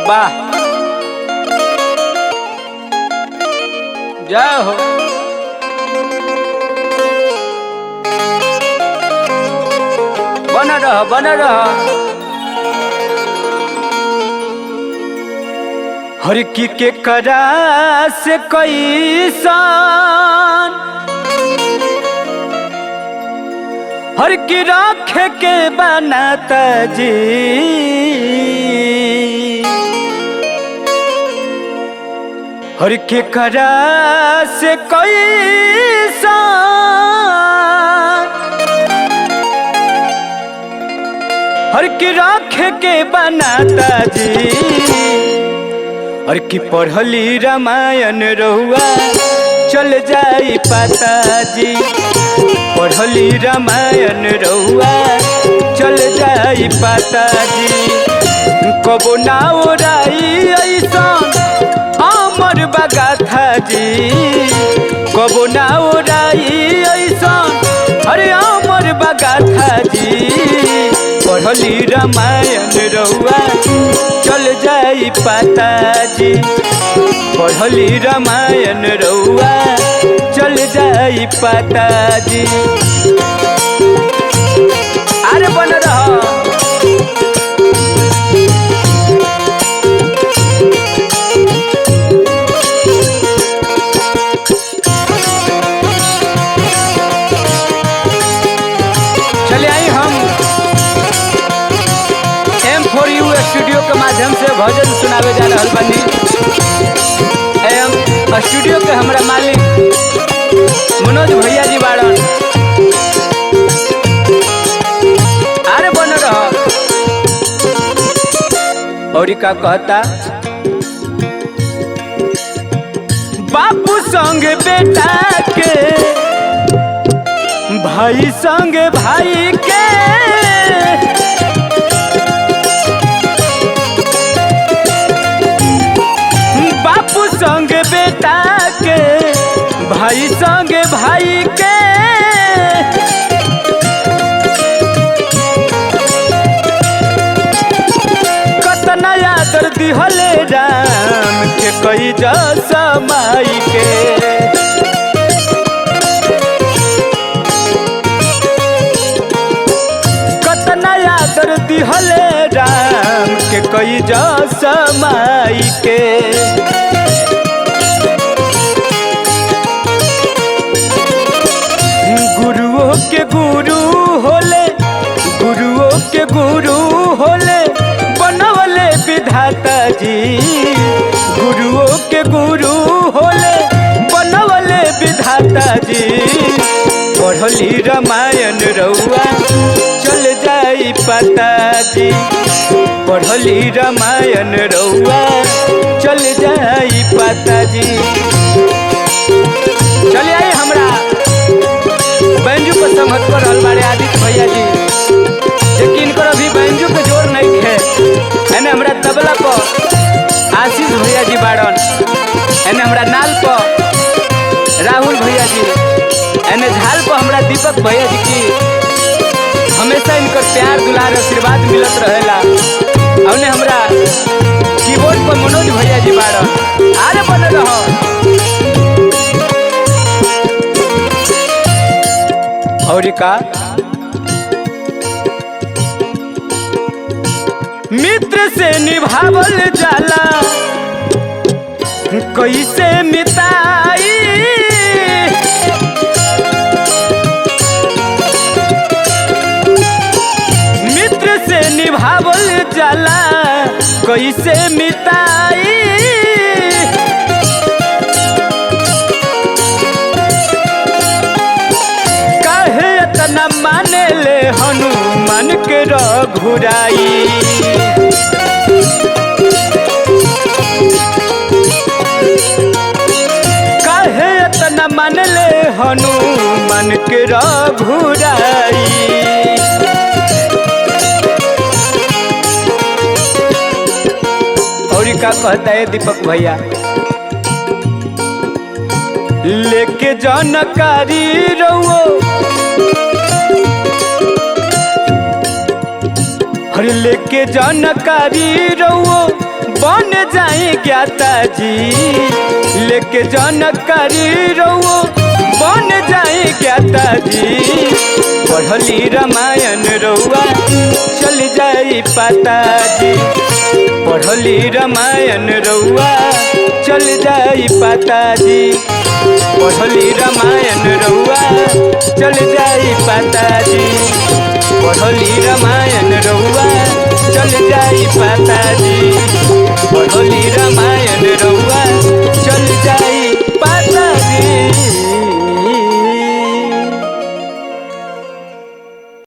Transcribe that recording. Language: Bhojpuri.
वाह जय हो। बना रह बना रह। हर की के करा से कैसान हर की राखे के बनाता जी हर के करा से कैसान हर की राखे के बनाता जी और की पढ़ली रामायण रहुआ चल जाई पाता जी पढ़ली रामायण रहुआ चल जाई पाता जी कबो ना ओराई ऐसन अमर बगाथा जी कबो ना ओराई ऐसन अरे अमर बगाथा जी पढ़ली रामायण रहुआ चल जाई पाता जी पढ़ली रामायण रहुआ चल जाई पाता जी। अरे बन रहा चले आई हम M4U स्टूडियो के माध्यम से भजन सुनावे जा रहा बनी। स्टूडियो के हमारा मालिक मनोज भैया जी बाड़न। अरे बन रहा और का कहता बापू संग बेटा के भाई संग भाई के बापू संग बेटा के भाई संग भाई के कतना आदर दिहले राम के कई जस माई के कतना आदर दिहले राम के कई जस माई के गुरुओं के गुरु होले गुरुओं के गुरु होले बनवले विधाता जी गुरुओं के गुरु होले बनवले विधाता जी पढ़ली रामायण रहुआ चल जाई पाता जी पढ़ली रामायण रहुआ चल जाई पाता जी। चलिए आई हमरा बैंजू को संगत कर रहल बारे आदित्य भैया जी लेकिन इनकर अभी बैंजू के जोर नहीं है एने हमरा तबला पर आशीष भैया जी बाड़न एने हमरा नाल पर राहुल भैया जी एने झाल पर हमरा दीपक भैया जी की हमेशा इनकर प्यार दुलार आशीर्वाद मिलत रहेला औने हमरा कीबोर्ड पर मनोज भैया जी बाड़न। अरे बन रहो और का मित्र से निभावल जाला कैसे मिताई मित्र से निभावल जाला कैसे मिताई न माने ले हनुमान के रघुराई काहे न मान ले हनुमान के रघुराई और का कहता है दीपक भैया लेके जानकारी रहो हर लेके जानकारी रहो बन जाई ज्ञाता जी लेके जानकारी रहो बन जाई ज्ञाता जी पढ़ली रामायण रउआ चल जाई पाता जी पढ़ली रामायण रउआ चल जाई पाता जी पढ़ली रामायण रउआ चल जाई पाता जी पढ़ली रामायण रउआ चल जाई पाता